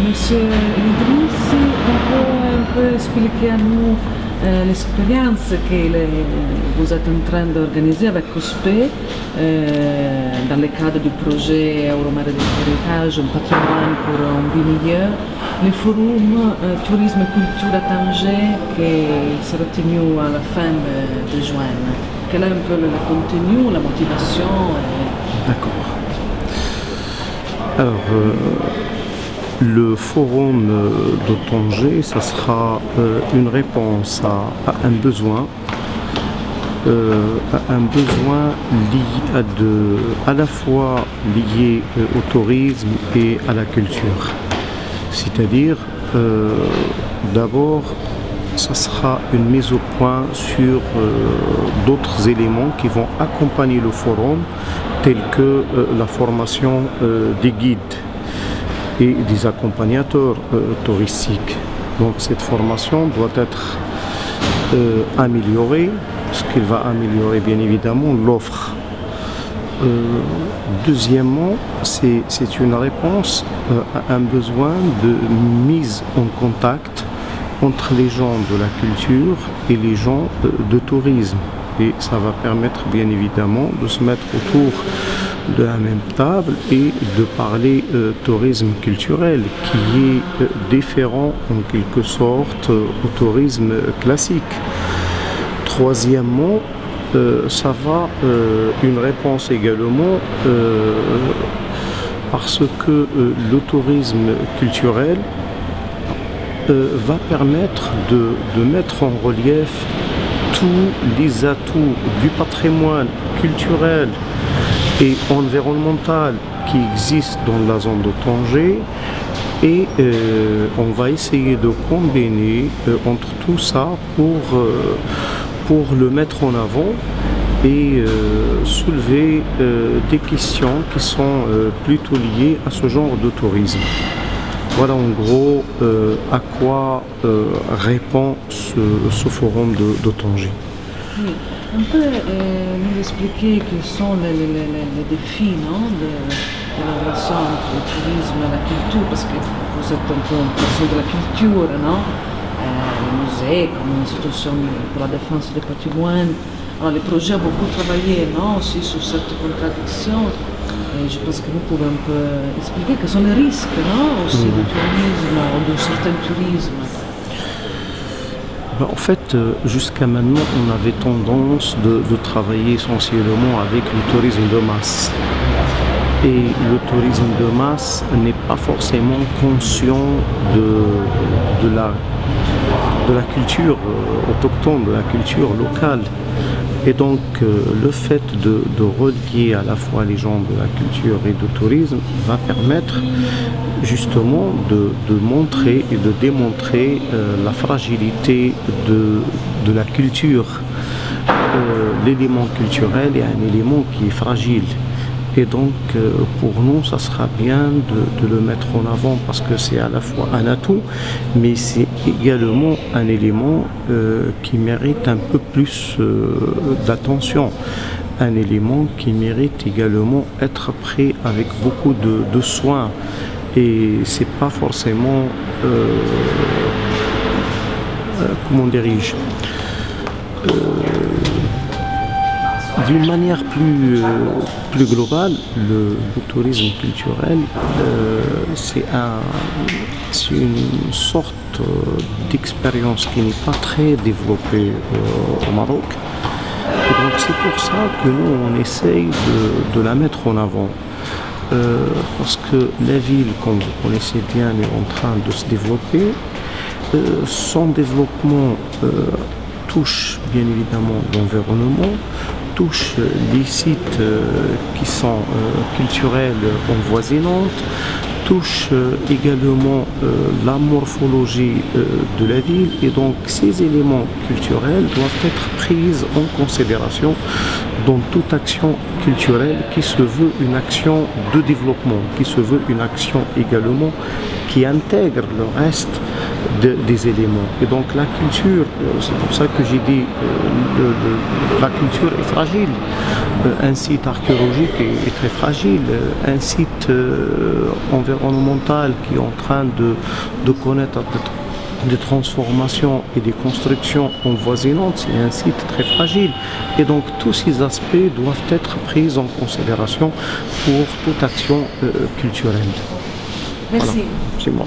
Monsieur Idriss, on peut expliquer à nous l'expérience que vous êtes en train d'organiser avec COSPE dans le cadre du projet Euromare d'Héritage, un patrimoine pour un vie meilleur, le forum Tourisme et Culture à Tanger qui sera tenu à la fin de juin. Quel est un peu le contenu, la motivation D'accord. Alors, le forum de Tanger, ça sera une réponse à un besoin lié à la fois lié au tourisme et à la culture. C'est-à-dire, d'abord, ça sera une mise au point sur d'autres éléments qui vont accompagner le forum, tels que la formation des guides et des accompagnateurs touristiques. Donc cette formation doit être améliorée, ce qui va améliorer bien évidemment l'offre. Deuxièmement, c'est une réponse à un besoin de mise en contact entre les gens de la culture et les gens de tourisme. Et ça va permettre bien évidemment de se mettre autour de la même table et de parler tourisme culturel qui est différent en quelque sorte au tourisme classique. Troisièmement, ça va une réponse également parce que le tourisme culturel va permettre de mettre en relief tous les atouts du patrimoine culturel et environnemental qui existent dans la zone de Tanger et on va essayer de combiner entre tout ça pour le mettre en avant et soulever des questions qui sont plutôt liées à ce genre de tourisme. Voilà en gros à quoi répond ce forum de Tanger. Oui. On peut nous expliquer quels sont les défis de la relation entre le tourisme et la culture, parce que vous êtes un peu une personne de la culture, non? Le musée comme institution pour la défense du patrimoine. Alors, le projet a beaucoup travaillé aussi sur cette contradiction. Et je pense que vous pouvez un peu expliquer quels sont les risques aussi du tourisme, de certains tourismes. En fait, jusqu'à maintenant, on avait tendance de travailler essentiellement avec le tourisme de masse. Et le tourisme de masse n'est pas forcément conscient de la culture autochtone, de la culture locale. Et donc, le fait de relier à la fois les gens de la culture et du tourisme va permettre justement de montrer et de démontrer la fragilité de la culture. L'élément culturel est un élément qui est fragile. Et donc, pour nous, ça sera bien de le mettre en avant parce que c'est à la fois un atout, mais c'est également un élément qui mérite un peu plus d'attention. Un élément qui mérite également être pris avec beaucoup de soin. Et c'est pas forcément, comment dirais-je, d'une manière plus globale, le tourisme culturel, c'est une sorte d'expérience qui n'est pas très développée au Maroc. Et donc c'est pour ça que nous, on essaye de la mettre en avant. Parce que la ville, comme vous connaissez bien, est en train de se développer. Son développement touche bien évidemment l'environnement, touche les sites qui sont culturels envoisinantes, touche également la morphologie de la ville et donc ces éléments culturels doivent être pris en considération dans toute action culturelle qui se veut une action de développement, qui se veut une action également qui intègre le reste des éléments. Et donc la culture, c'est pour ça que j'ai dit, la culture est fragile. Un site archéologique est très fragile. Un site environnemental qui est en train de connaître des transformations et des constructions envoisinantes, c'est un site très fragile. Et donc tous ces aspects doivent être pris en considération pour toute action culturelle. Merci. Voilà, c'est moi.